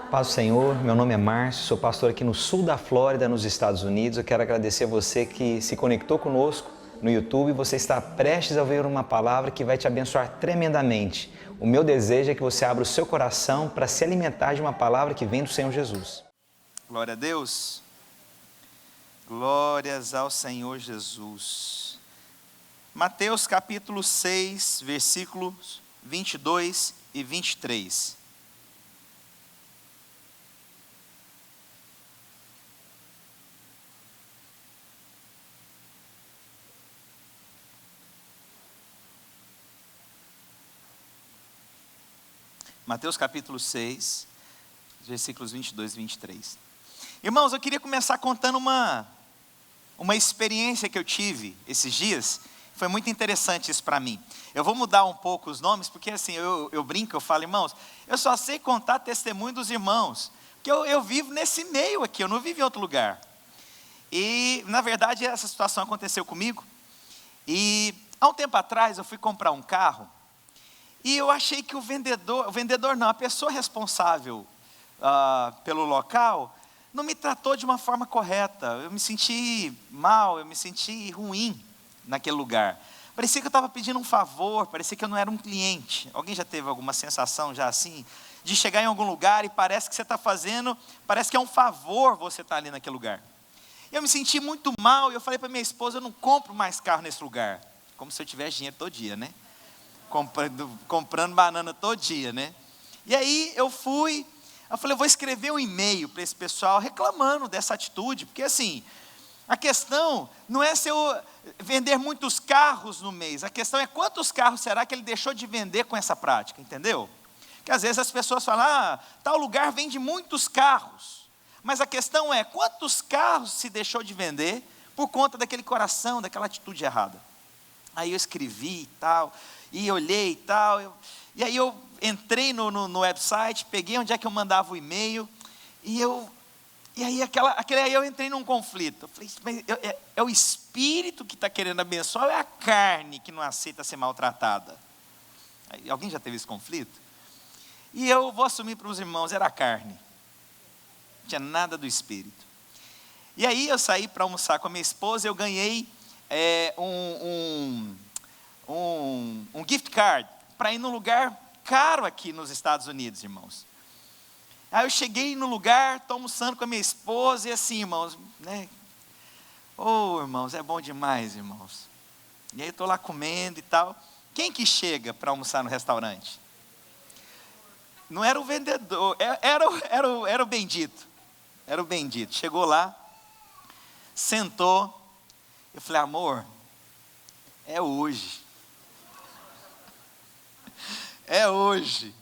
Paz do Senhor, meu nome é Márcio, sou pastor aqui no sul da Flórida, nos Estados Unidos. Eu quero agradecer a você que se conectou conosco no YouTube. Você está prestes a ouvir uma palavra que vai te abençoar tremendamente. O meu desejo é que você abra o seu coração para se alimentar de uma palavra que vem do Senhor Jesus. Glória a Deus. Glórias ao Senhor Jesus. Mateus capítulo 6, versículos 22 e 23. Mateus capítulo 6, versículos 22 e 23. Irmãos, eu queria começar contando uma experiência que eu tive esses dias. Foi muito interessante isso para mim. Eu vou mudar um pouco os nomes, porque assim, eu brinco, eu falo, irmãos, eu só sei contar testemunho dos irmãos, porque eu vivo nesse meio aqui, eu não vivo em outro lugar. E, na verdade, essa situação aconteceu comigo. E, há um tempo atrás, eu fui comprar um carro, e eu achei que a pessoa responsável pelo local, não me tratou de uma forma correta. Eu me senti mal, eu me senti ruim naquele lugar. Parecia que eu estava pedindo um favor, parecia que eu não era um cliente. Alguém já teve alguma sensação já assim? De chegar em algum lugar e parece que você está fazendo, parece que é um favor você estar ali naquele lugar. Eu me senti muito mal e eu falei para minha esposa, eu não compro mais carro nesse lugar. Como se eu tivesse dinheiro todo dia, né? Comprando banana todo dia, né? E aí eu falei, eu vou escrever um e-mail para esse pessoal reclamando dessa atitude, porque assim, a questão não é se eu vender muitos carros no mês, a questão é quantos carros será que ele deixou de vender com essa prática, entendeu? Porque às vezes as pessoas falam, tal lugar vende muitos carros, mas a questão é quantos carros se deixou de vender por conta daquele coração, daquela atitude errada. Aí eu escrevi e tal, e olhei e tal, e aí eu entrei no website, peguei onde é que eu mandava o e-mail, e aí eu entrei num conflito. Eu falei, mas é o espírito que está querendo abençoar ou é a carne que não aceita ser maltratada? Aí, alguém já teve esse conflito? E eu vou assumir para os irmãos, era a carne. Não tinha nada do espírito. E aí eu saí para almoçar com a minha esposa, eu ganhei um gift card para ir num lugar caro aqui nos Estados Unidos, irmãos. Aí eu cheguei no lugar, estou almoçando com a minha esposa e assim, irmãos, né? Irmãos, é bom demais, irmãos. E aí eu estou lá comendo e tal. Quem que chega para almoçar no restaurante? Não era o vendedor, era o bendito. Era o bendito. Chegou lá, sentou. Eu falei, amor, é hoje. É hoje.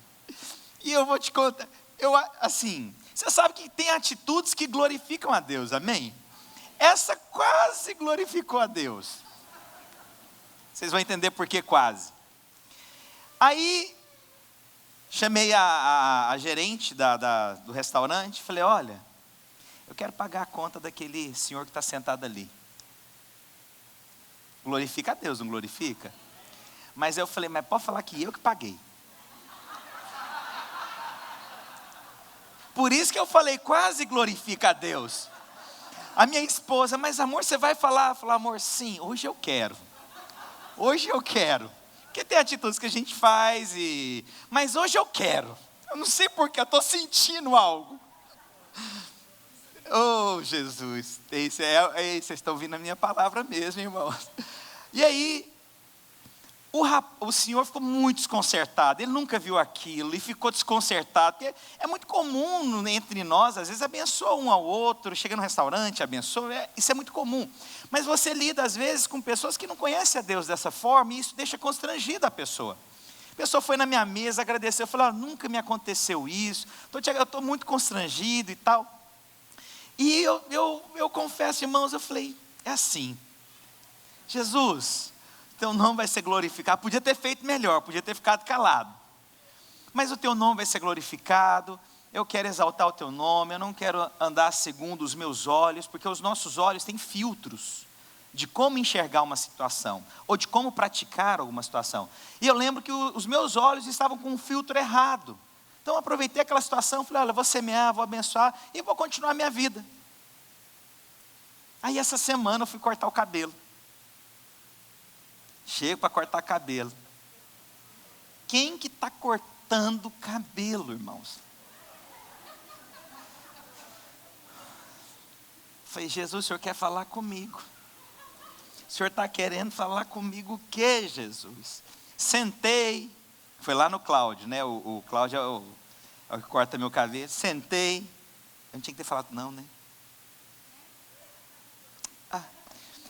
E eu vou te contar, você sabe que tem atitudes que glorificam a Deus, amém? Essa quase glorificou a Deus. Vocês vão entender por que quase. Aí, chamei a gerente do restaurante, falei, olha, eu quero pagar a conta daquele senhor que está sentado ali. Glorifica a Deus, não glorifica? Mas eu falei, mas pode falar que eu que paguei. Por isso que eu falei, quase glorifica a Deus. A minha esposa, mas amor, você vai falar? Eu falei, amor, sim, hoje eu quero. Hoje eu quero. Porque tem atitudes que a gente faz, mas hoje eu quero. Eu não sei porquê, eu estou sentindo algo. Oh, Jesus, vocês estão ouvindo a minha palavra mesmo, irmãos. E aí, o senhor ficou muito desconcertado, ele nunca viu aquilo e ficou desconcertado, porque é muito comum entre nós, às vezes abençoa um ao outro, chega no restaurante, abençoa, isso é muito comum, mas você lida às vezes com pessoas que não conhecem a Deus dessa forma, e isso deixa constrangida a pessoa. A pessoa foi na minha mesa, agradeceu, falou, nunca me aconteceu isso, eu estou muito constrangido e tal, e eu confesso, irmãos, eu falei, é assim, Jesus, teu nome vai ser glorificado. Podia ter feito melhor, podia ter ficado calado. Mas o teu nome vai ser glorificado. Eu quero exaltar o teu nome. Eu não quero andar segundo os meus olhos, porque os nossos olhos têm filtros de como enxergar uma situação, ou de como praticar alguma situação. E eu lembro que os meus olhos estavam com um filtro errado. Então eu aproveitei aquela situação, falei, olha, vou semear, vou abençoar e vou continuar a minha vida. Aí essa semana eu fui cortar o cabelo. Chego para cortar cabelo. Quem que está cortando cabelo, irmãos? Falei, Jesus, o Senhor quer falar comigo. O Senhor está querendo falar comigo o quê, Jesus? Sentei, foi lá no Cláudio, né? O Cláudio é o que corta meu cabelo. Sentei, eu não tinha que ter falado não, né?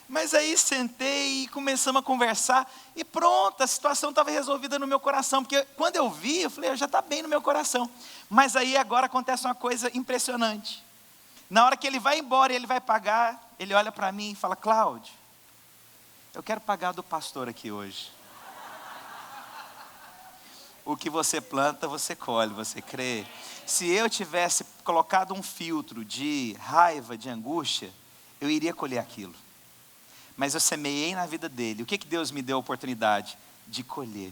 Mas aí sentei e começamos a conversar e pronto, a situação estava resolvida no meu coração, porque quando eu vi, eu falei, já está bem no meu coração. Mas aí agora acontece uma coisa impressionante. Na hora que ele vai embora e ele vai pagar, ele olha para mim e fala, Cláudio, eu quero pagar do pastor aqui hoje. O que você planta, você colhe, você crê? Se eu tivesse colocado um filtro de raiva, de angústia, eu iria colher aquilo. Mas eu semeei na vida dele. O que Deus me deu a oportunidade? De colher.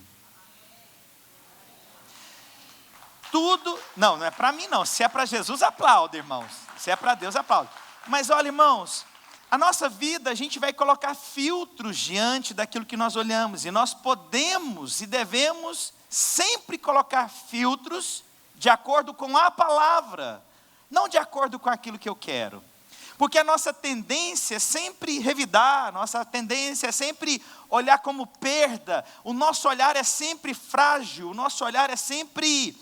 Tudo, não é para mim não. Se é para Jesus, aplauda, irmãos. Se é para Deus, aplauda. Mas olha, irmãos, a nossa vida, a gente vai colocar filtros diante daquilo que nós olhamos. E nós podemos e devemos sempre colocar filtros de acordo com a palavra, não de acordo com aquilo que eu quero. Porque a nossa tendência é sempre revidar, a nossa tendência é sempre olhar como perda, o nosso olhar é sempre frágil, o nosso olhar é sempre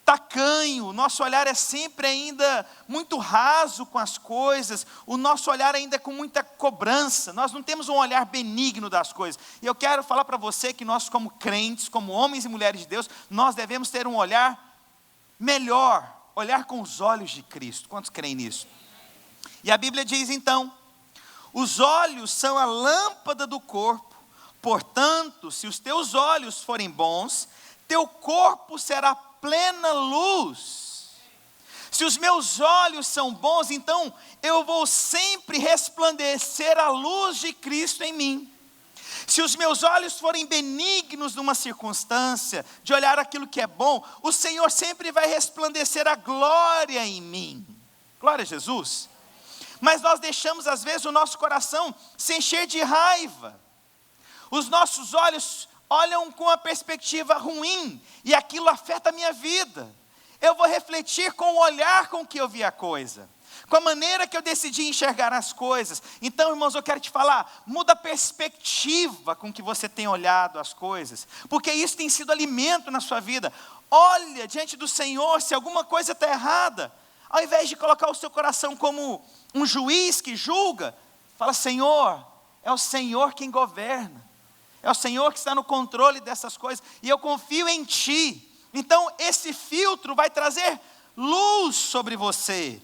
tacanho, o nosso olhar é sempre ainda muito raso com as coisas, o nosso olhar ainda é com muita cobrança, nós não temos um olhar benigno das coisas. E eu quero falar para você que nós como crentes, como homens e mulheres de Deus, nós devemos ter um olhar melhor, olhar com os olhos de Cristo. Quantos creem nisso? E a Bíblia diz então, os olhos são a lâmpada do corpo, portanto, se os teus olhos forem bons, teu corpo será plena luz. Se os meus olhos são bons, então eu vou sempre resplandecer a luz de Cristo em mim. Se os meus olhos forem benignos numa circunstância, de olhar aquilo que é bom, o Senhor sempre vai resplandecer a glória em mim. Glória a Jesus. Mas nós deixamos às vezes o nosso coração se encher de raiva. Os nossos olhos olham com a perspectiva ruim, e aquilo afeta a minha vida. Eu vou refletir com o olhar com que eu vi a coisa, com a maneira que eu decidi enxergar as coisas. Então, irmãos, eu quero te falar, muda a perspectiva com que você tem olhado as coisas, porque isso tem sido alimento na sua vida. Olha diante do Senhor se alguma coisa está errada, ao invés de colocar o seu coração como um juiz que julga, fala, Senhor, é o Senhor quem governa, é o Senhor que está no controle dessas coisas, e eu confio em Ti. Então esse filtro vai trazer luz sobre você.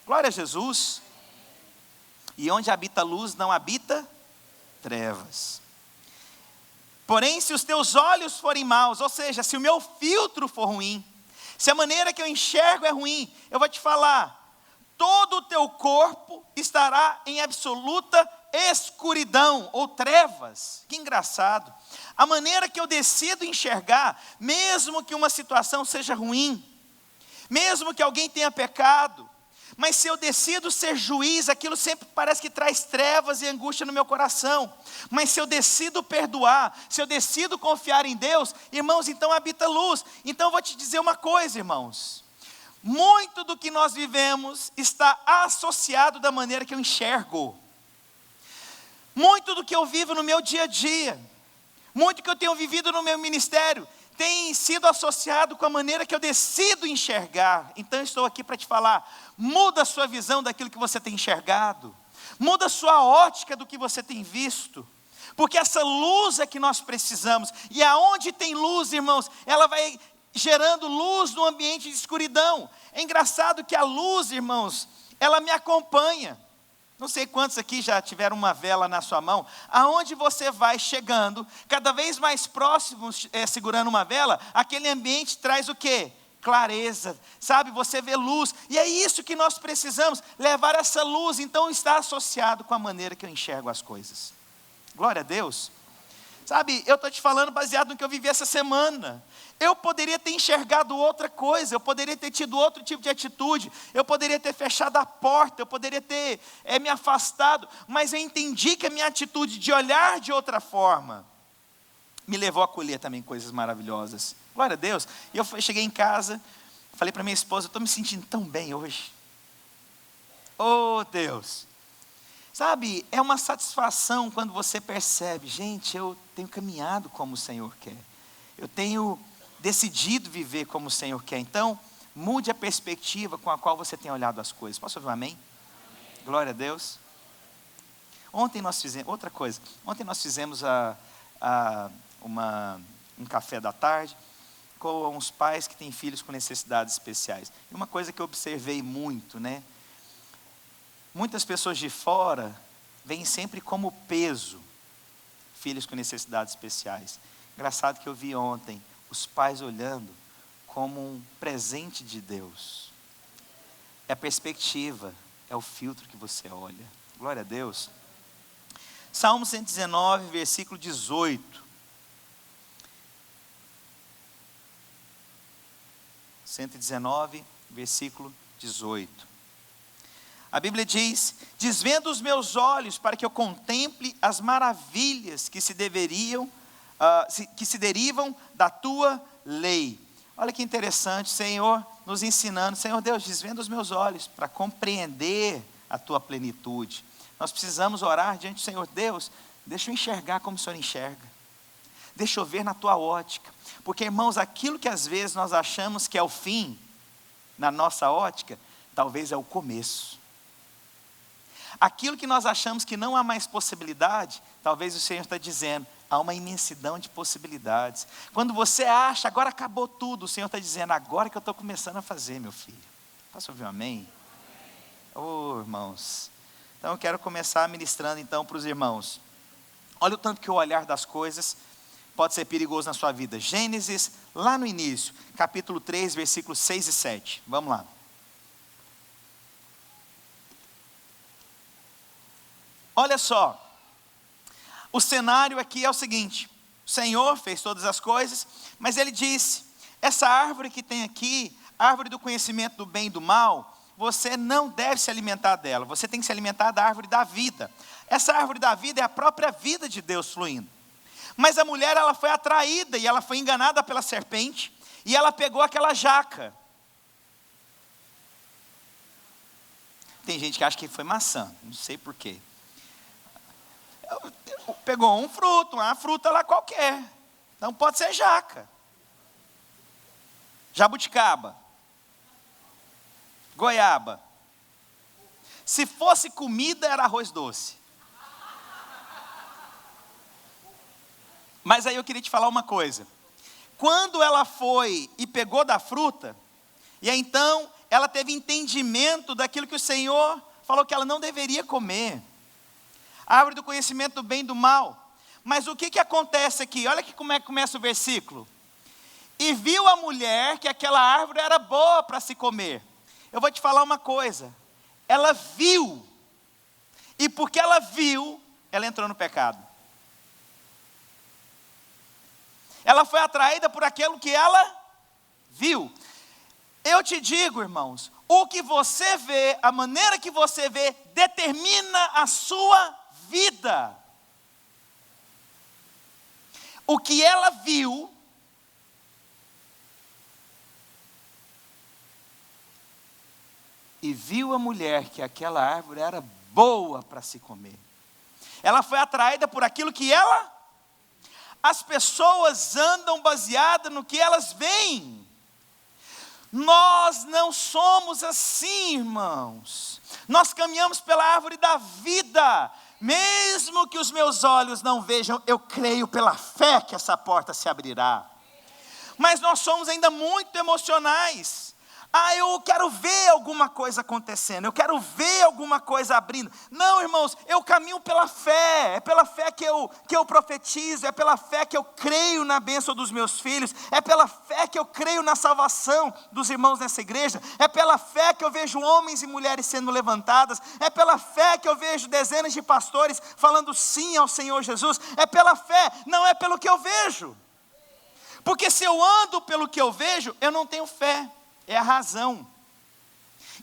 Glória a Jesus. E onde habita luz, não habita trevas. Porém, se os teus olhos forem maus, ou seja, se o meu filtro for ruim, se a maneira que eu enxergo é ruim, eu vou te falar, todo o teu corpo estará em absoluta escuridão ou trevas. Que engraçado. A maneira que eu decido enxergar, mesmo que uma situação seja ruim, mesmo que alguém tenha pecado, mas se eu decido ser juiz, aquilo sempre parece que traz trevas e angústia no meu coração. Mas se eu decido perdoar, se eu decido confiar em Deus, irmãos, então habita luz. Então eu vou te dizer uma coisa, irmãos. Muito do que nós vivemos está associado da maneira que eu enxergo. Muito do que eu vivo no meu dia a dia, muito do que eu tenho vivido no meu ministério, tem sido associado com a maneira que eu decido enxergar. Então eu estou aqui para te falar, muda a sua visão daquilo que você tem enxergado, muda a sua ótica do que você tem visto, porque essa luz é que nós precisamos, e aonde tem luz, irmãos, ela vai gerando luz no ambiente de escuridão. É engraçado que a luz, irmãos, ela me acompanha. Não sei quantos aqui já tiveram uma vela na sua mão. Aonde você vai chegando, cada vez mais próximo, segurando uma vela, aquele ambiente traz o quê? Clareza, sabe? Você vê luz. E é isso que nós precisamos, levar essa luz. Então está associado com a maneira que eu enxergo as coisas. Glória a Deus. Sabe, eu estou te falando baseado no que eu vivi essa semana. Eu poderia ter enxergado outra coisa, eu poderia ter tido outro tipo de atitude, eu poderia ter fechado a porta, eu poderia ter me afastado, mas eu entendi que a minha atitude de olhar de outra forma me levou a colher também coisas maravilhosas. Glória a Deus. E eu cheguei em casa, falei para minha esposa, eu estou me sentindo tão bem hoje. Oh Deus. Sabe, é uma satisfação quando você percebe, gente, eu tenho caminhado como o Senhor quer. Eu tenho decidido viver como o Senhor quer. Então, mude a perspectiva com a qual você tem olhado as coisas. Posso ouvir um amém? Amém. Glória a Deus. Ontem nós fizemos, outra coisa, ontem nós fizemos um café da tarde com uns pais que têm filhos com necessidades especiais. E uma coisa que eu observei muito, né? Muitas pessoas de fora veem sempre como peso filhos com necessidades especiais. Engraçado que eu vi ontem os pais olhando como um presente de Deus. É a perspectiva, é o filtro que você olha. Glória a Deus. Salmo 119, versículo 18. 119, versículo 18. A Bíblia diz: desvenda os meus olhos para que eu contemple as maravilhas que se derivam da tua lei. Olha que interessante, Senhor nos ensinando, Senhor Deus, desvenda os meus olhos para compreender a tua plenitude. Nós precisamos orar diante do Senhor. Deus, deixa eu enxergar como o Senhor enxerga. Deixa eu ver na tua ótica. Porque, irmãos, aquilo que às vezes nós achamos que é o fim, na nossa ótica, talvez é o começo. Aquilo que nós achamos que não há mais possibilidade, talvez o Senhor está dizendo, há uma imensidão de possibilidades. Quando você acha, agora acabou tudo, o Senhor está dizendo, agora que eu estou começando a fazer, meu filho. Posso ouvir um amém? Oh, irmãos. Então eu quero começar ministrando então para os irmãos. Olha o tanto que o olhar das coisas pode ser perigoso na sua vida. Gênesis, lá no início, capítulo 3, versículos 6 e 7. Vamos lá. Olha só, o cenário aqui é o seguinte: o Senhor fez todas as coisas, mas Ele disse, essa árvore que tem aqui, árvore do conhecimento do bem e do mal, você não deve se alimentar dela, você tem que se alimentar da árvore da vida. Essa árvore da vida é a própria vida de Deus fluindo. Mas a mulher, ela foi atraída e ela foi enganada pela serpente, e ela pegou aquela jaca. Tem gente que acha que foi maçã, não sei porquê. Pegou um fruto, uma fruta lá qualquer. Então pode ser jaca, jabuticaba, goiaba. Se fosse comida, era arroz doce. Mas aí eu queria te falar uma coisa. Quando ela foi e pegou da fruta, e aí então ela teve entendimento daquilo que o Senhor falou que ela não deveria comer. A árvore do conhecimento do bem e do mal. Mas o que acontece aqui? Olha que como é que começa o versículo. E viu a mulher que aquela árvore era boa para se comer. Eu vou te falar uma coisa. Ela viu. E porque ela viu, ela entrou no pecado. Ela foi atraída por aquilo que ela viu. Eu te digo, irmãos, o que você vê, a maneira que você vê, determina a sua vida. O que ela viu e viu a mulher que aquela árvore era boa para se comer. Ela foi atraída por aquilo que ela... As pessoas andam baseadas no que elas veem. Nós não somos assim, irmãos. Nós caminhamos pela árvore da vida. Mesmo que os meus olhos não vejam, eu creio pela fé que essa porta se abrirá. Mas nós somos ainda muito emocionais. Ah, eu quero ver alguma coisa acontecendo, eu quero ver alguma coisa abrindo. Não, irmãos, eu caminho pela fé, é pela fé que eu profetizo, é pela fé que eu creio na bênção dos meus filhos, é pela fé que eu creio na salvação dos irmãos nessa igreja, é pela fé que eu vejo homens e mulheres sendo levantadas, é pela fé que eu vejo dezenas de pastores falando sim ao Senhor Jesus, é pela fé, não é pelo que eu vejo. Porque se eu ando pelo que eu vejo, eu não tenho fé. É a razão.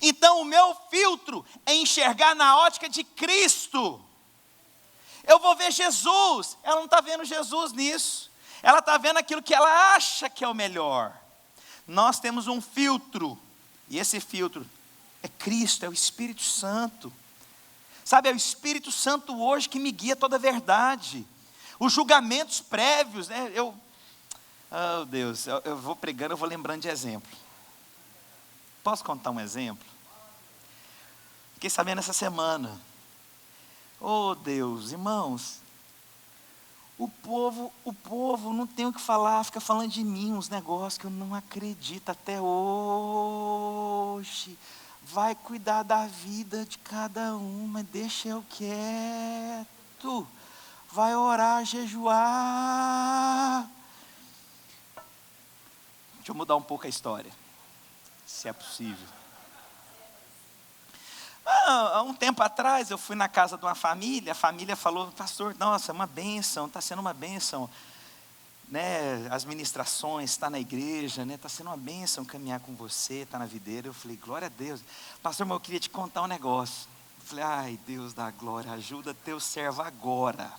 Então o meu filtro é enxergar na ótica de Cristo. Eu vou ver Jesus. Ela não está vendo Jesus nisso. Ela está vendo aquilo que ela acha que é o melhor. Nós temos um filtro. E esse filtro é Cristo, é o Espírito Santo. Sabe, é o Espírito Santo hoje que me guia toda a verdade. Os julgamentos prévios, né? Oh Deus, eu vou pregando, eu vou lembrando de exemplo. Posso contar um exemplo? Fiquei sabendo essa semana. Oh Deus, irmãos, o povo não tem o que falar, fica falando de mim, uns negócios que eu não acredito até hoje. Vai cuidar da vida de cada um, mas deixa eu quieto. Vai orar, jejuar. Deixa eu mudar um pouco a história, se é possível. Há um tempo atrás eu fui na casa de uma família, a família falou: pastor, nossa, é uma bênção, está sendo uma bênção, né? As ministrações, está na igreja, né? Está sendo uma bênção caminhar com você, está na videira. Eu falei: glória a Deus. Pastor, mas eu queria te contar um negócio. Eu falei: ai, Deus da glória, ajuda teu servo agora.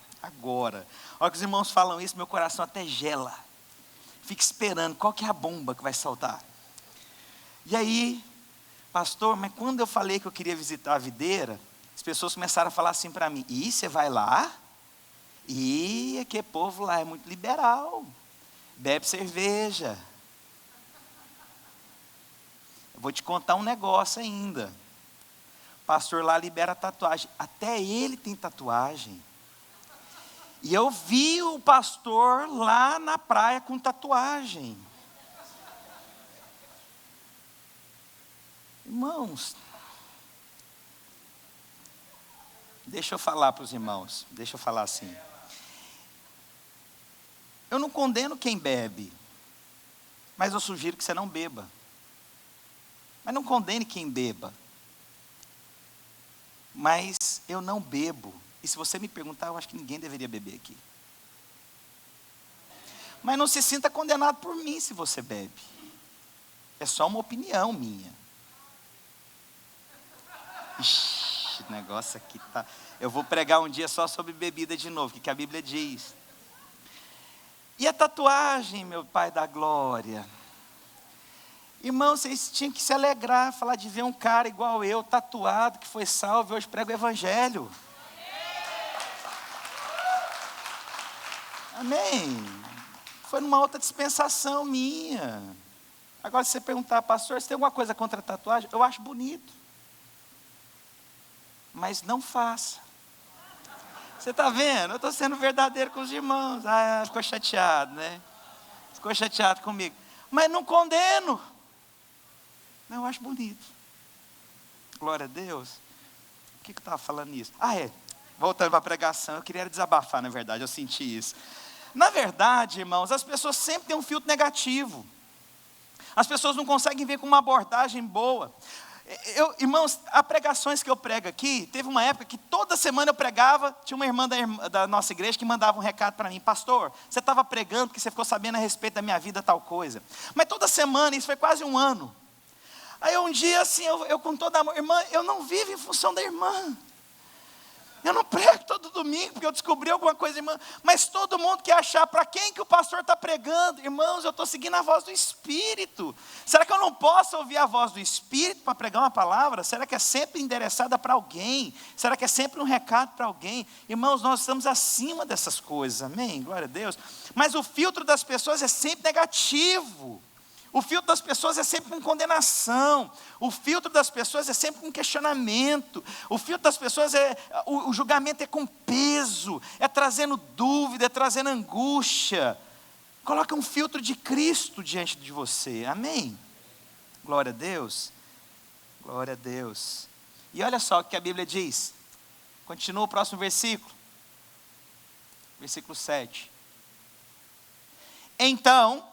Olha que os irmãos falam isso, meu coração até gela. Fica esperando, qual que é a bomba que vai saltar? E aí, pastor, mas quando eu falei que eu queria visitar a videira, as pessoas começaram a falar assim para mim: ih, você vai lá? Ih, aquele povo lá é muito liberal, bebe cerveja. Eu vou te contar um negócio ainda. O pastor lá libera tatuagem, até ele tem tatuagem. E eu vi o pastor lá na praia com tatuagem. Irmãos, deixa eu falar para os irmãos, deixa eu falar assim. Eu não condeno quem bebe, mas eu sugiro que você não beba. Mas não condene quem beba. Mas eu não bebo. E se você me perguntar, eu acho que ninguém deveria beber aqui. Mas não se sinta condenado por mim se você bebe. É só uma opinião minha. Ixi, o negócio aqui tá... Eu vou pregar um dia só sobre bebida de novo, que a Bíblia diz. E a tatuagem, meu Pai da glória? Irmão, vocês tinham que se alegrar, falar de ver um cara igual eu, tatuado, que foi salvo, e hoje prega o Evangelho. Amém. Foi numa outra dispensação minha. Agora, se você perguntar: pastor, você tem alguma coisa contra a tatuagem? Eu acho bonito. Mas não faça. Você está vendo? Eu estou sendo verdadeiro com os irmãos. Ah, ficou chateado, né? Ficou chateado comigo. Mas não condeno. Mas eu acho bonito. Glória a Deus. Por que eu estava falando isso? Voltando para a pregação, eu queria desabafar, na verdade, eu senti isso. Na verdade, irmãos, as pessoas sempre têm um filtro negativo. As pessoas não conseguem ver com uma abordagem boa. Irmãos, há pregações que eu prego aqui, teve uma época que toda semana eu pregava, tinha uma irmã da nossa igreja que mandava um recado para mim: pastor, você estava pregando porque você ficou sabendo a respeito da minha vida tal coisa. Mas toda semana, isso foi quase um ano. Aí um dia assim, eu com toda amor: irmã, eu não vivo em função da irmã. Eu não prego todo domingo porque eu descobri alguma coisa, irmã. Mas todo mundo quer achar para quem que o pastor está pregando. Irmãos, eu estou seguindo a voz do Espírito. Será que eu não posso ouvir a voz do Espírito para pregar uma palavra? Será que é sempre endereçada para alguém? Será que é sempre um recado para alguém? Irmãos, nós estamos acima dessas coisas, amém? Glória a Deus. Mas o filtro das pessoas é sempre negativo. O filtro das pessoas é sempre com condenação. O filtro das pessoas é sempre com questionamento. O filtro das pessoas o julgamento é com peso, é trazendo dúvida, é trazendo angústia. Coloca um filtro de Cristo diante de você, amém? Glória a Deus. Glória a Deus. E olha só o que a Bíblia diz. Continua o próximo versículo. Versículo 7. Então,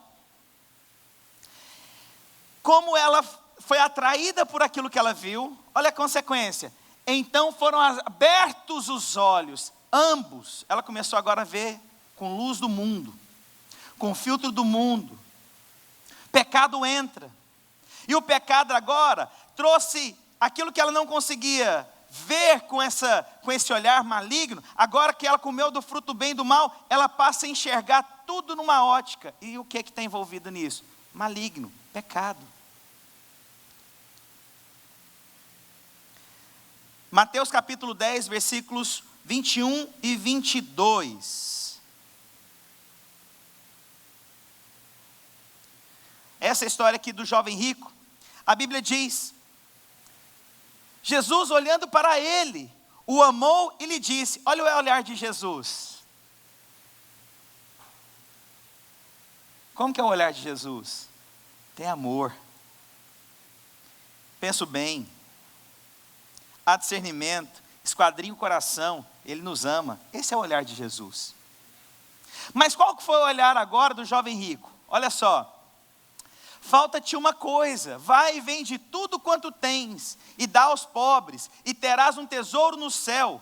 como ela foi atraída por aquilo que ela viu, olha a consequência. Então foram abertos os olhos, ambos. Ela começou agora a ver com luz do mundo, com o filtro do mundo. Pecado entra. E o pecado agora trouxe aquilo que ela não conseguia ver com esse olhar maligno. Agora que ela comeu do fruto do bem e do mal, ela passa a enxergar tudo numa ótica. E o que está envolvido nisso? Maligno, pecado. Mateus capítulo 10, versículos 21 e 22. Essa é a história aqui do jovem rico. A Bíblia diz: Jesus, olhando para ele, o amou e lhe disse, olha o olhar de Jesus. Como que é o olhar de Jesus? Tem amor. Penso bem. Há discernimento, esquadrinha o coração, ele nos ama. Esse é o olhar de Jesus. Mas qual que foi o olhar agora do jovem rico? Olha só. Falta-te uma coisa, vai e vende tudo quanto tens, e dá aos pobres, e terás um tesouro no céu.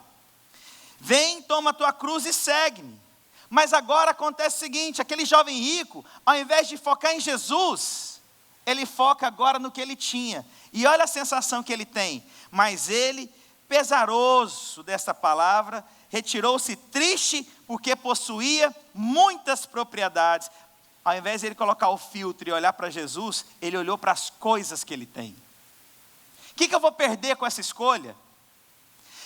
Vem, toma a tua cruz e segue-me. Mas agora acontece o seguinte, aquele jovem rico, ao invés de focar em Jesus, ele foca agora no que ele tinha. E olha a sensação que ele tem. Mas ele, pesaroso dessa palavra, retirou-se triste, porque possuía muitas propriedades. Ao invés de ele colocar o filtro e olhar para Jesus, ele olhou para as coisas que ele tem. O que eu vou perder com essa escolha?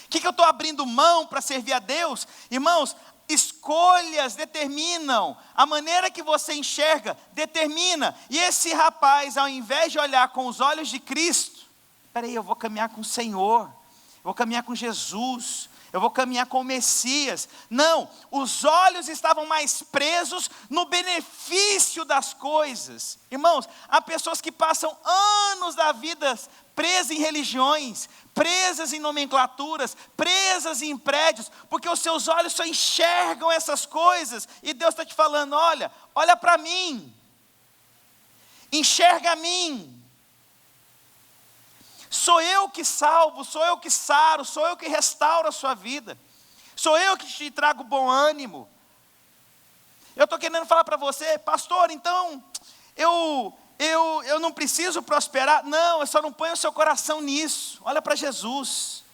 O que eu estou abrindo mão para servir a Deus? Irmãos, escolhas determinam, a maneira que você enxerga determina. E esse rapaz, ao invés de olhar com os olhos de Cristo, peraí, eu vou caminhar com o Senhor, eu vou caminhar com Jesus, eu vou caminhar com o Messias. Não, os olhos estavam mais presos no benefício das coisas. Irmãos, há pessoas que passam anos da vida presas em religiões, presas em nomenclaturas, presas em prédios, porque os seus olhos só enxergam essas coisas, e Deus está te falando, olha para mim, enxerga a mim, sou eu que salvo, sou eu que saro, sou eu que restauro a sua vida, sou eu que te trago bom ânimo. Eu estou querendo falar para você, pastor, então, eu não preciso prosperar. Não, eu só não ponho o seu coração nisso. Olha para Jesus.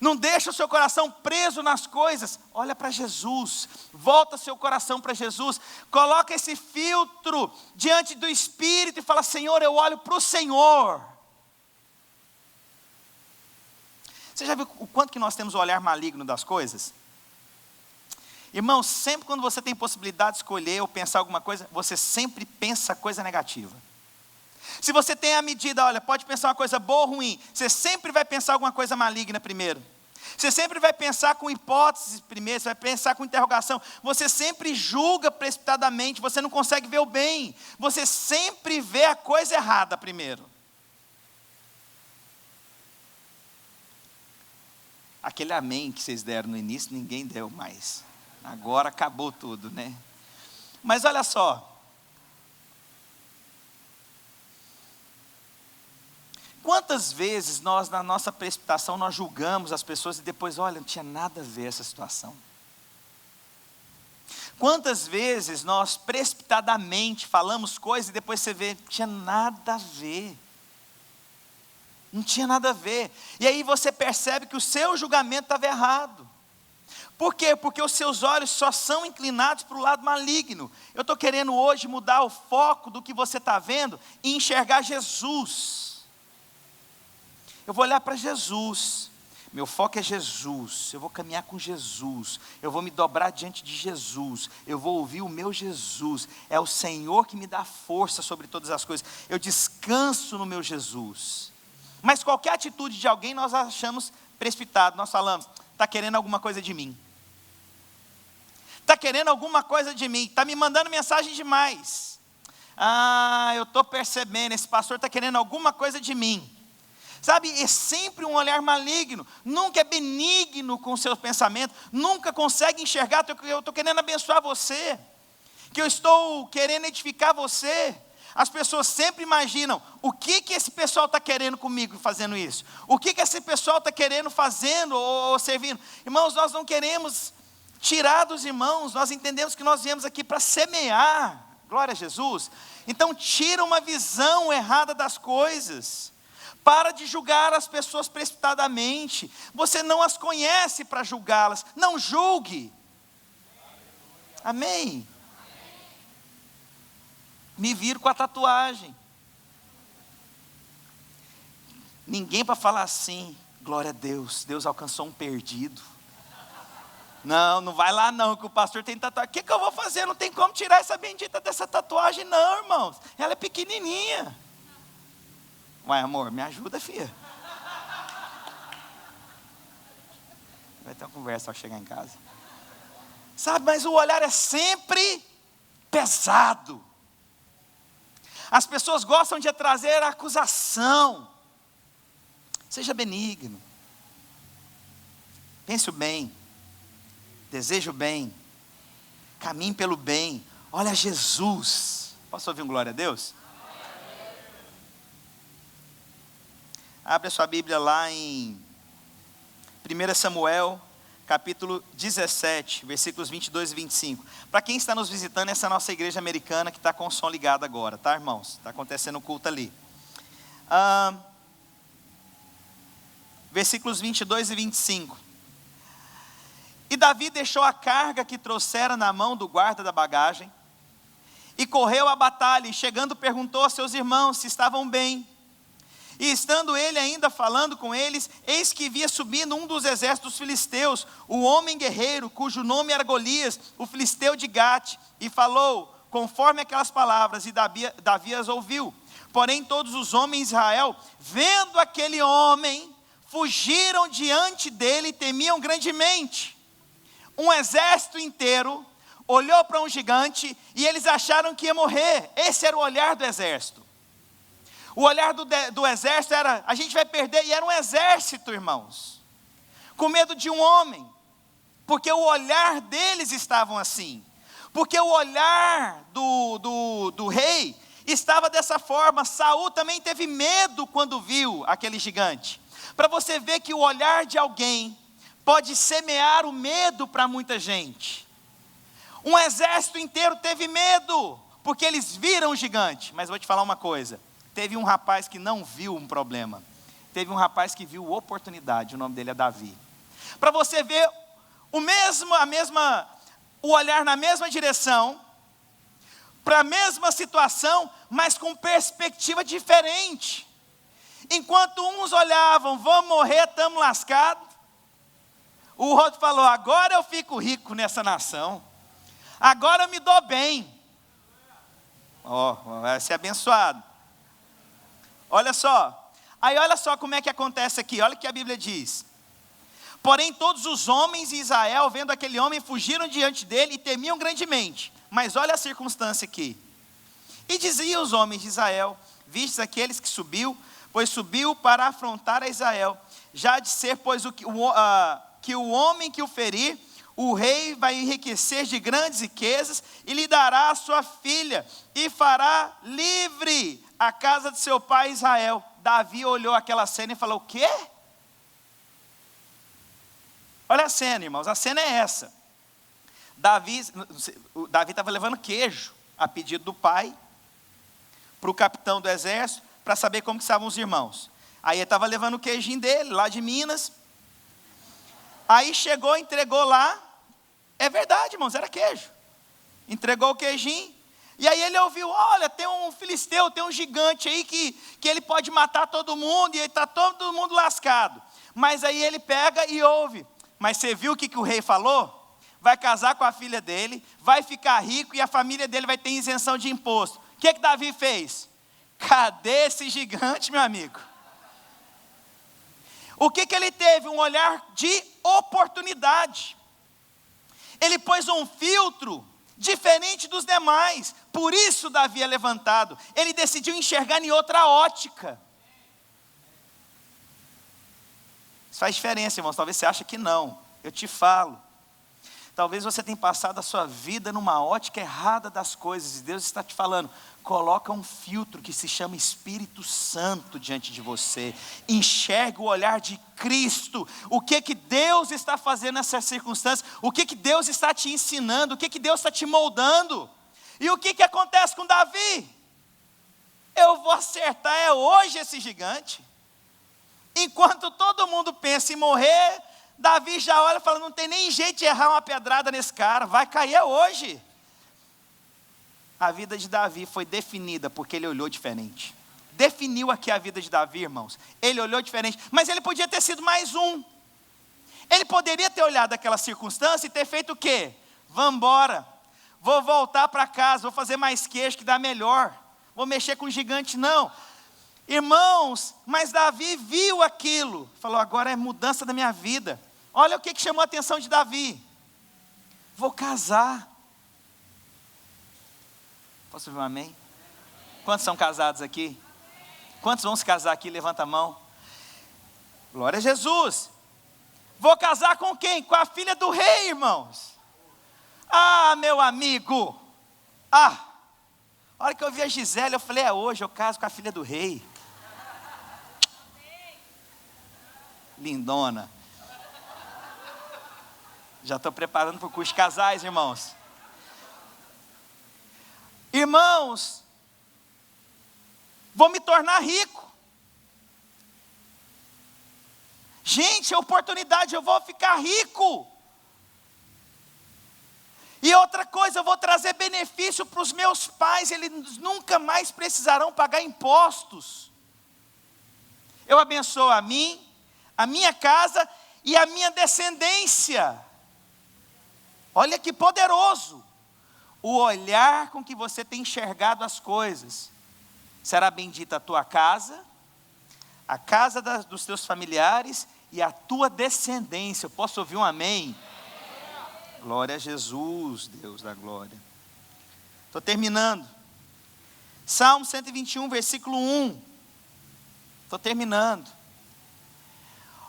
Não deixa o seu coração preso nas coisas. Olha para Jesus. Volta seu coração para Jesus. Coloca esse filtro diante do Espírito e fala, Senhor, eu olho para o Senhor. Você já viu o quanto que nós temos o olhar maligno das coisas? Irmão, sempre quando você tem possibilidade de escolher ou pensar alguma coisa, você sempre pensa coisa negativa. Se você tem a medida, pode pensar uma coisa boa ou ruim, você sempre vai pensar alguma coisa maligna primeiro. Você sempre vai pensar com hipóteses primeiro, você vai pensar com interrogação. Você sempre julga precipitadamente, você não consegue ver o bem. Você sempre vê a coisa errada primeiro. Aquele amém que vocês deram no início, ninguém deu mais. Agora acabou tudo, né? Mas olha só. Quantas vezes nós, na nossa precipitação, nós julgamos as pessoas e depois, não tinha nada a ver essa situação. Quantas vezes nós precipitadamente falamos coisas e depois você vê, não tinha nada a ver. Não tinha nada a ver. E aí você percebe que o seu julgamento estava errado. Por quê? Porque os seus olhos só são inclinados para o lado maligno. Eu estou querendo hoje mudar o foco do que você está vendo e enxergar Jesus. Eu vou olhar para Jesus. Meu foco é Jesus. Eu vou caminhar com Jesus. Eu vou me dobrar diante de Jesus. Eu vou ouvir o meu Jesus. É o Senhor que me dá força sobre todas as coisas. Eu descanso no meu Jesus. Mas qualquer atitude de alguém nós achamos precipitado. Nós falamos, está querendo alguma coisa de mim. Está querendo alguma coisa de mim. Está me mandando mensagem demais. eu estou percebendo, esse pastor está querendo alguma coisa de mim. Sabe, é sempre um olhar maligno, nunca é benigno com o seu pensamento, nunca consegue enxergar que eu estou querendo abençoar você, que eu estou querendo edificar você. As pessoas sempre imaginam, o que esse pessoal está querendo comigo fazendo isso? O que esse pessoal está querendo fazendo ou servindo? Irmãos, nós não queremos tirar dos irmãos, nós entendemos que nós viemos aqui para semear, glória a Jesus. Então tira uma visão errada das coisas. Para de julgar as pessoas precipitadamente. Você não as conhece para julgá-las. Não julgue. Amém. Me viro com a tatuagem. Ninguém para falar assim, glória a Deus, Deus alcançou um perdido. Não vai lá não, que o pastor tem tatuagem. O que eu vou fazer? Não tem como tirar essa bendita dessa tatuagem não, irmãos. Ela é pequenininha. Ué, amor, me ajuda, filha. Vai ter uma conversa ao chegar em casa. Sabe, mas o olhar é sempre pesado. As pessoas gostam de trazer acusação. Seja benigno. Pense o bem. Deseje o bem. Caminhe pelo bem. Olha Jesus. Posso ouvir um glória a Deus? Abre a sua Bíblia lá em 1 Samuel, capítulo 17, versículos 22 e 25. Para quem está nos visitando, essa é a nossa igreja americana que está com o som ligado agora, tá, irmãos? Está acontecendo o culto ali. Versículos 22 e 25. E Davi deixou a carga que trouxera na mão do guarda da bagagem, e correu à batalha, e chegando perguntou a seus irmãos se estavam bem. E estando ele ainda falando com eles, eis que via subindo um dos exércitos filisteus, o homem guerreiro, cujo nome era Golias, o filisteu de Gate, e falou, conforme aquelas palavras, e Davi as ouviu. Porém todos os homens de Israel, vendo aquele homem, fugiram diante dele e temiam grandemente. Um exército inteiro olhou para um gigante, e eles acharam que ia morrer. Esse era o olhar do exército. O olhar do exército era, a gente vai perder, e era um exército, irmãos, com medo de um homem, porque o olhar deles estavam assim, porque o olhar do rei estava dessa forma. Saul também teve medo quando viu aquele gigante, para você ver que o olhar de alguém pode semear o medo para muita gente. Um exército inteiro teve medo, porque eles viram o gigante. Mas vou te falar uma coisa, teve um rapaz que não viu um problema, teve um rapaz que viu oportunidade, o nome dele é Davi. Para você ver o olhar na mesma direção, para a mesma situação, mas com perspectiva diferente. Enquanto uns olhavam, vamos morrer, estamos lascados, o outro falou, agora eu fico rico nessa nação, agora eu me dou bem, vai ser abençoado. Olha só, aí olha só como é que acontece aqui, olha o que a Bíblia diz. Porém todos os homens de Israel, vendo aquele homem, fugiram diante dele e temiam grandemente. Mas olha a circunstância aqui. E diziam os homens de Israel, vistes aqueles que subiu, pois subiu para afrontar a Israel, já de ser, pois, que o homem que o ferir, o rei vai enriquecer de grandes riquezas, e lhe dará a sua filha, e fará livre a casa de seu pai Israel. Davi olhou aquela cena e falou, o quê? Olha a cena, irmãos, a cena é essa. Davi estava levando queijo, a pedido do pai, para o capitão do exército, para saber como que estavam os irmãos. Aí ele estava levando o queijinho dele, lá de Minas. Aí chegou, entregou lá, é verdade, irmãos, era queijo. Entregou o queijinho, e aí ele ouviu, olha, tem um filisteu, tem um gigante aí que ele pode matar todo mundo, e está todo mundo lascado. Mas aí ele pega e ouve, mas você viu o que o rei falou? Vai casar com a filha dele, vai ficar rico, e a família dele vai ter isenção de imposto. O que Davi fez? Cadê esse gigante, meu amigo? O que ele teve? Um olhar de oportunidade. Ele pôs um filtro diferente dos demais. Por isso Davi é levantado. Ele decidiu enxergar em outra ótica. Isso faz diferença, irmãos. Talvez você ache que não. Eu te falo. Talvez você tenha passado a sua vida numa ótica errada das coisas. E Deus está te falando, coloca um filtro que se chama Espírito Santo diante de você. Enxergue o olhar de Cristo. O que Deus está fazendo nessas circunstâncias. O que Deus está te ensinando. O que Deus está te moldando. E o que acontece com Davi? Eu vou acertar hoje esse gigante. Enquanto todo mundo pensa em morrer, Davi já olha e fala, não tem nem jeito de errar uma pedrada nesse cara, vai cair hoje. A vida de Davi foi definida porque ele olhou diferente. Definiu aqui a vida de Davi, irmãos. Ele olhou diferente, mas ele podia ter sido mais um. Ele poderia ter olhado aquela circunstância e ter feito o quê? Vamos embora, vou voltar para casa, vou fazer mais queijo que dá melhor. Vou mexer com o gigante, não. Irmãos, mas Davi viu aquilo, falou, agora é mudança da minha vida. Olha o que chamou a atenção de Davi. Vou casar. Posso ouvir um amém? Quantos são casados aqui? Quantos vão se casar aqui? Levanta a mão. Glória a Jesus. Vou casar com quem? Com a filha do rei, irmãos. Ah, meu amigo. A hora que eu vi a Gisele, eu falei, hoje eu caso com a filha do rei. Lindona. Já estou preparando para o curso de casais, irmãos. Irmãos, vou me tornar rico. Gente, é oportunidade, eu vou ficar rico. E outra coisa, eu vou trazer benefício para os meus pais, eles nunca mais precisarão pagar impostos. Eu abençoo a mim, a minha casa e a minha descendência. Olha que poderoso. O olhar com que você tem enxergado as coisas. Será bendita a tua casa, a casa dos teus familiares e a tua descendência. Eu posso ouvir um amém? Glória a Jesus, Deus da glória. Estou terminando. Salmo 121, versículo 1. Estou terminando.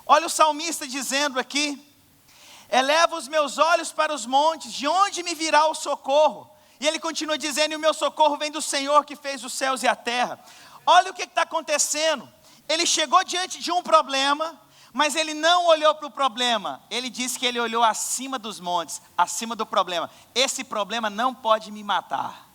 Olha o salmista dizendo aqui, eleva os meus olhos para os montes, de onde me virá o socorro? E ele continua dizendo, e o meu socorro vem do Senhor que fez os céus e a terra. Olha o que está acontecendo. Ele chegou diante de um problema, mas ele não olhou para o problema. Ele disse que ele olhou acima dos montes, acima do problema. Esse problema não pode me matar.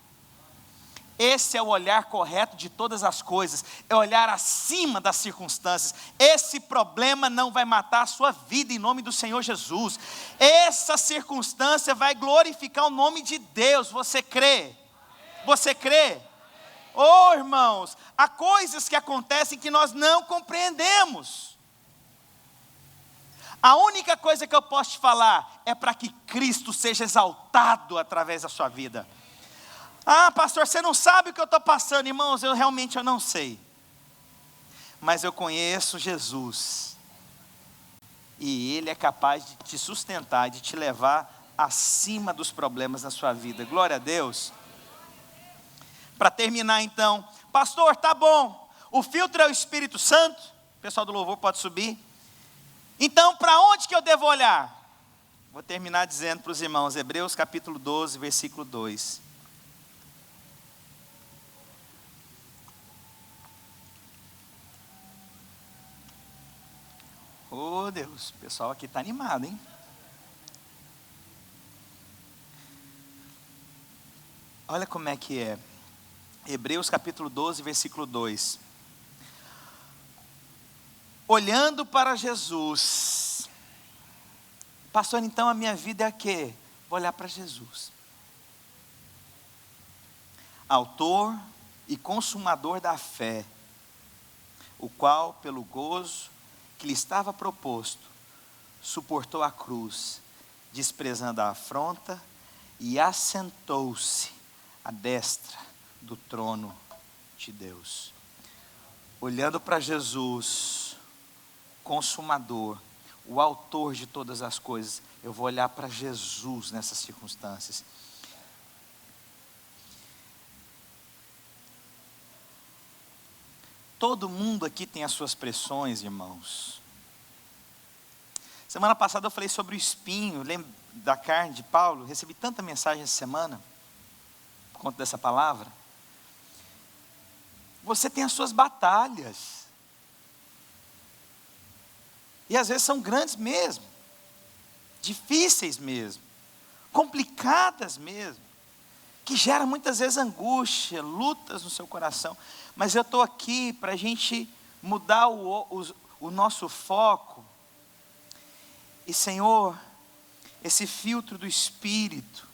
Esse é o olhar correto de todas as coisas, é olhar acima das circunstâncias. Esse problema não vai matar a sua vida em nome do Senhor Jesus. Essa circunstância vai glorificar o nome de Deus. Você crê? Você crê? Oh, irmãos, há coisas que acontecem que nós não compreendemos. A única coisa que eu posso te falar é para que Cristo seja exaltado através da sua vida. Ah, pastor, você não sabe o que eu estou passando. Irmãos, eu realmente não sei. Mas eu conheço Jesus. E Ele é capaz de te sustentar, de te levar acima dos problemas da sua vida. Glória a Deus. Para terminar então, pastor, tá bom. O filtro é o Espírito Santo. O pessoal do louvor pode subir. Então, para onde que eu devo olhar? Vou terminar dizendo para os irmãos, Hebreus capítulo 12, versículo 2. Oh Deus, o pessoal aqui está animado, hein? Olha como é que é. Hebreus capítulo 12, versículo 2. Olhando para Jesus. Pastor, então a minha vida é a quê? Vou olhar para Jesus. Autor e consumador da fé, o qual, pelo gozo que lhe estava proposto, suportou a cruz, desprezando a afronta, e assentou-se à destra do trono de Deus. Olhando para Jesus, consumador, o autor de todas as coisas, eu vou olhar para Jesus nessas circunstâncias. Todo mundo aqui tem as suas pressões, irmãos. Semana passada eu falei sobre o espinho, lembra da carne de Paulo? Recebi tanta mensagem essa semana, por conta dessa palavra. Você tem as suas batalhas. E às vezes são grandes mesmo, difíceis mesmo, complicadas mesmo, que geram muitas vezes angústia, lutas no seu coração. Mas eu estou aqui para a gente mudar o nosso foco. E Senhor, esse filtro do Espírito,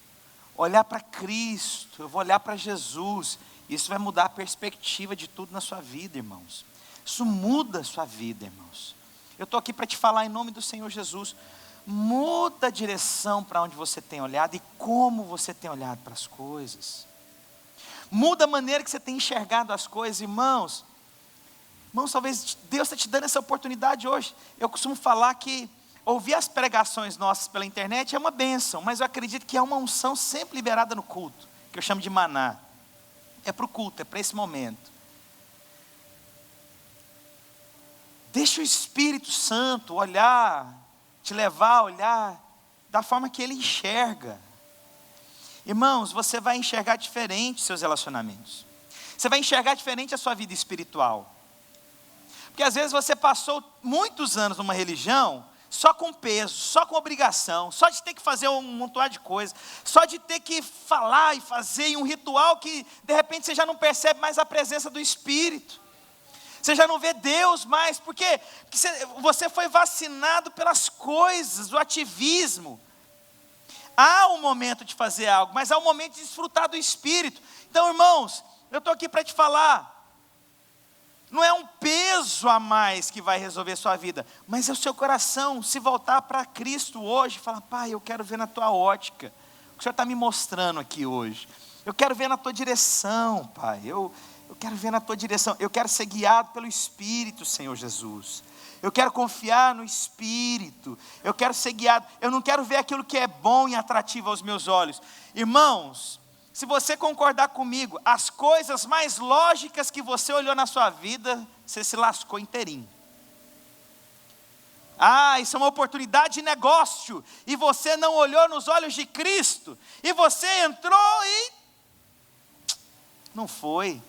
olhar para Cristo, eu vou olhar para Jesus. Isso vai mudar a perspectiva de tudo na sua vida, irmãos. Isso muda a sua vida, irmãos. Eu estou aqui para te falar em nome do Senhor Jesus. Muda a direção para onde você tem olhado e como você tem olhado para as coisas. Muda a maneira que você tem enxergado as coisas, irmãos. Irmãos, talvez Deus está te dando essa oportunidade hoje. Eu costumo falar que ouvir as pregações nossas pela internet é uma bênção, mas eu acredito que é uma unção sempre liberada no culto, que eu chamo de maná. É para o culto, é para esse momento. Deixa o Espírito Santo olhar, te levar a olhar da forma que Ele enxerga. Irmãos, você vai enxergar diferente seus relacionamentos. Você vai enxergar diferente a sua vida espiritual. Porque às vezes você passou muitos anos numa religião só com peso, só com obrigação, só de ter que fazer um montão de coisa, só de ter que falar e fazer em um ritual que de repente você já não percebe mais a presença do Espírito. Você já não vê Deus mais, porque você foi vacinado pelas coisas, o ativismo. Há um momento de fazer algo, mas há um momento de desfrutar do Espírito. Então, irmãos, eu estou aqui para te falar, não é um peso a mais que vai resolver a sua vida, mas é o seu coração se voltar para Cristo hoje e falar: Pai, eu quero ver na tua ótica, o que o Senhor está me mostrando aqui hoje. Eu quero ver na tua direção, Pai, eu quero ver na tua direção, eu quero ser guiado pelo Espírito, Senhor Jesus. Eu quero confiar no Espírito, eu quero ser guiado, eu não quero ver aquilo que é bom e atrativo aos meus olhos. Irmãos, se você concordar comigo, as coisas mais lógicas que você olhou na sua vida, você se lascou inteirinho. Isso é uma oportunidade de negócio, e você não olhou nos olhos de Cristo, e você entrou e não foi,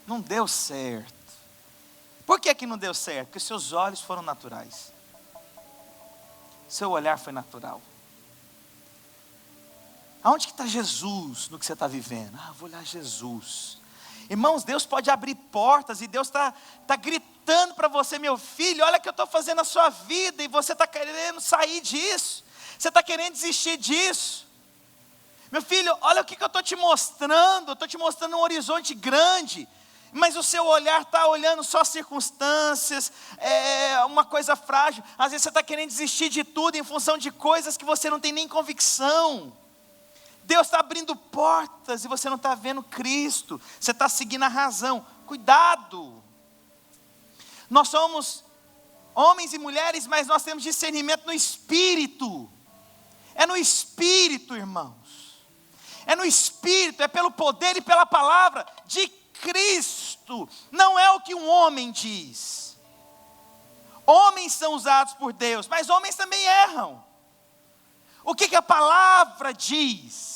não deu certo. Por que não deu certo? Porque seus olhos foram naturais, seu olhar foi natural. Aonde que está Jesus no que você está vivendo? Vou olhar Jesus. Irmãos, Deus pode abrir portas, e Deus está gritando para você: meu filho, olha o que eu estou fazendo na sua vida, e você está querendo sair disso, você está querendo desistir disso. Meu filho, olha o que eu estou te mostrando, eu estou te mostrando um horizonte grande, mas o seu olhar está olhando só circunstâncias, uma coisa frágil. Às vezes você está querendo desistir de tudo em função de coisas que você não tem nem convicção. Deus está abrindo portas e você não está vendo Cristo, você está seguindo a razão. Cuidado! Nós somos homens e mulheres, mas nós temos discernimento no Espírito. É no Espírito, irmãos. É no Espírito, é pelo poder e pela palavra de Cristo. Não é o que um homem diz. Homens são usados por Deus, mas homens também erram. O que a palavra diz?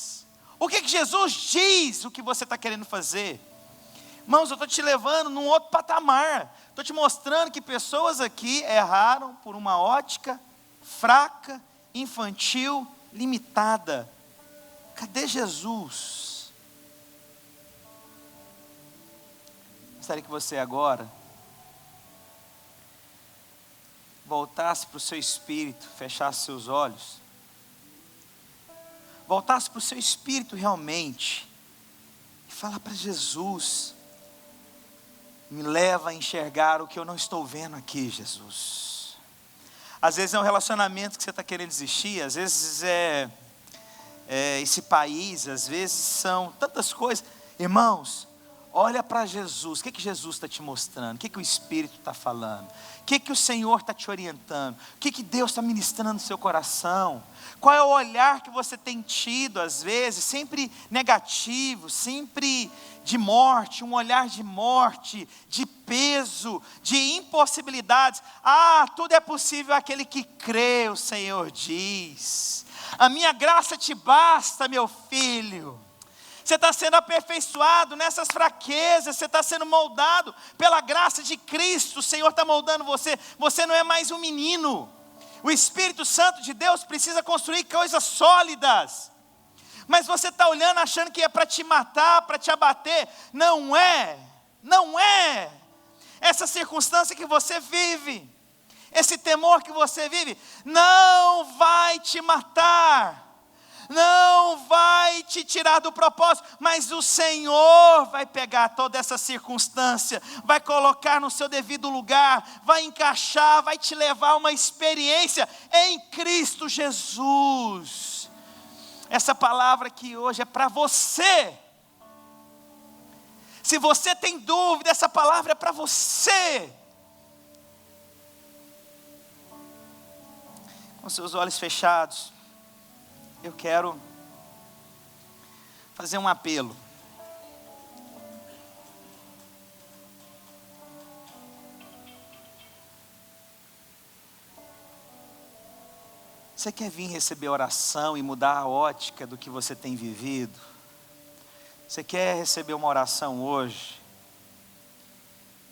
O que Jesus diz? O que você está querendo fazer? Irmãos, eu estou te levando num outro patamar. Estou te mostrando que pessoas aqui erraram por uma ótica fraca, infantil, limitada. Cadê Jesus? Gostaria que você agora voltasse para o seu espírito, fechasse seus olhos, voltasse para o seu espírito realmente, e falar para Jesus: me leva a enxergar o que eu não estou vendo aqui, Jesus. Às vezes é um relacionamento que você está querendo desistir, às vezes é esse país, às vezes são tantas coisas. Irmãos, Olha para Jesus. O que Jesus está te mostrando? O que o Espírito está falando? O que o Senhor está te orientando? O que Deus está ministrando no seu coração? Qual é o olhar que você tem tido às vezes? Sempre negativo, sempre de morte, um olhar de morte, de peso, de impossibilidades. Tudo é possível àquele que crê, o Senhor diz. A minha graça te basta, meu filho. Você está sendo aperfeiçoado nessas fraquezas, você está sendo moldado pela graça de Cristo. O Senhor está moldando você. Você não é mais um menino. O Espírito Santo de Deus precisa construir coisas sólidas. Mas você está olhando achando que é para te matar, para te abater. Não é. Não é. Essa circunstância que você vive, esse temor que você vive, não vai te matar. Não vai te tirar do propósito, mas o Senhor vai pegar toda essa circunstância, vai colocar no seu devido lugar, vai encaixar, vai te levar a uma experiência em Cristo Jesus. Essa palavra aqui hoje é para você. Se você tem dúvida, essa palavra é para você. Com seus olhos fechados, eu quero fazer um apelo. Você quer vir receber oração e mudar a ótica do que você tem vivido? Você quer receber uma oração hoje?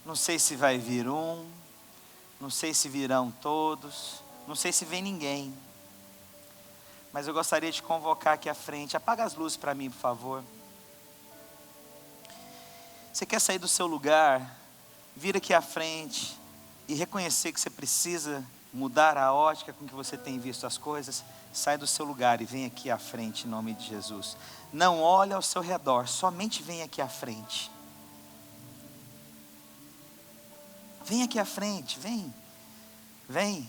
Não sei se vai vir não sei se virão todos, não sei se vem ninguém. Mas eu gostaria de convocar aqui à frente. Apaga as luzes para mim, por favor. Você quer sair do seu lugar, vir aqui à frente e reconhecer que você precisa mudar a ótica com que você tem visto as coisas? Sai do seu lugar e vem aqui à frente em nome de Jesus. Não olhe ao seu redor, somente vem aqui à frente. Vem aqui à frente, vem. Vem.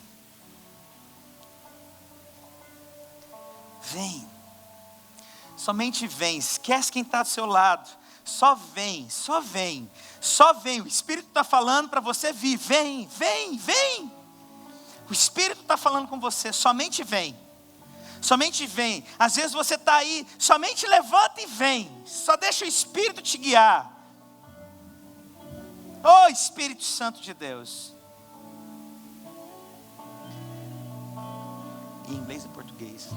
Vem, somente vem, esquece quem está do seu lado, só vem, só vem, só vem. O Espírito está falando para você vir, vem, vem, vem. O Espírito está falando com você, somente vem, somente vem. Às vezes você está aí, somente levanta e vem, só deixa o Espírito te guiar. Oh Espírito Santo de Deus. Em inglês e português.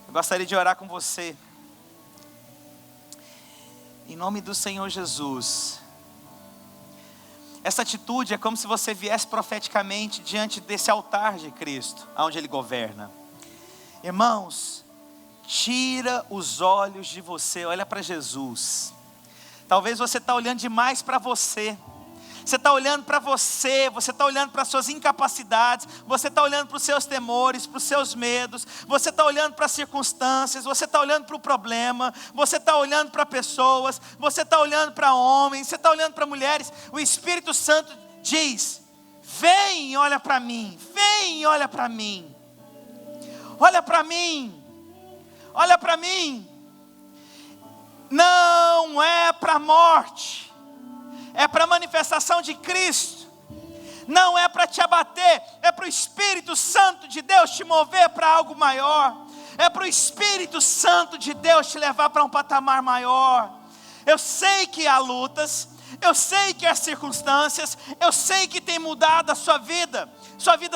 Eu gostaria de orar com você. Em nome do Senhor Jesus. Essa atitude é como se você viesse profeticamente diante desse altar de Cristo, onde Ele governa. Irmãos, tira os olhos de você, olha para Jesus. Talvez você está olhando demais para você. Você está olhando para você está olhando para as suas incapacidades, você está olhando para os seus temores, para os seus medos, você está olhando para as circunstâncias, você está olhando para o problema, você está olhando para pessoas, você está olhando para homens, você está olhando para mulheres. O Espírito Santo diz: vem e olha para mim, vem e olha para mim, olha para mim, olha para mim. Não é para a morte, é para a manifestação de Cristo. Não é para te abater, é para o Espírito Santo de Deus te mover para algo maior. É para o Espírito Santo de Deus te levar para um patamar maior. Eu sei que há lutas, eu sei que há circunstâncias, eu sei que tem mudado a sua vida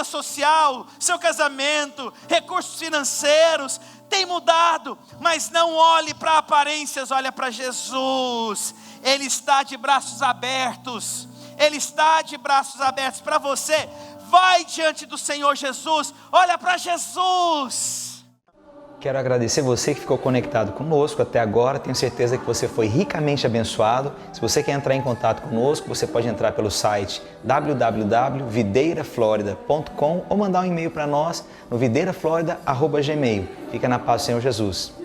social, seu casamento, recursos financeiros, tem mudado, mas não olhe para aparências, olha para Jesus. Ele está de braços abertos. Ele está de braços abertos para você. Vai diante do Senhor Jesus. Olha para Jesus. Quero agradecer você que ficou conectado conosco até agora. Tenho certeza que você foi ricamente abençoado. Se você quer entrar em contato conosco, você pode entrar pelo site www.videiraflorida.com ou mandar um e-mail para nós no videiraflorida@gmail.com. Fica na paz do Senhor Jesus.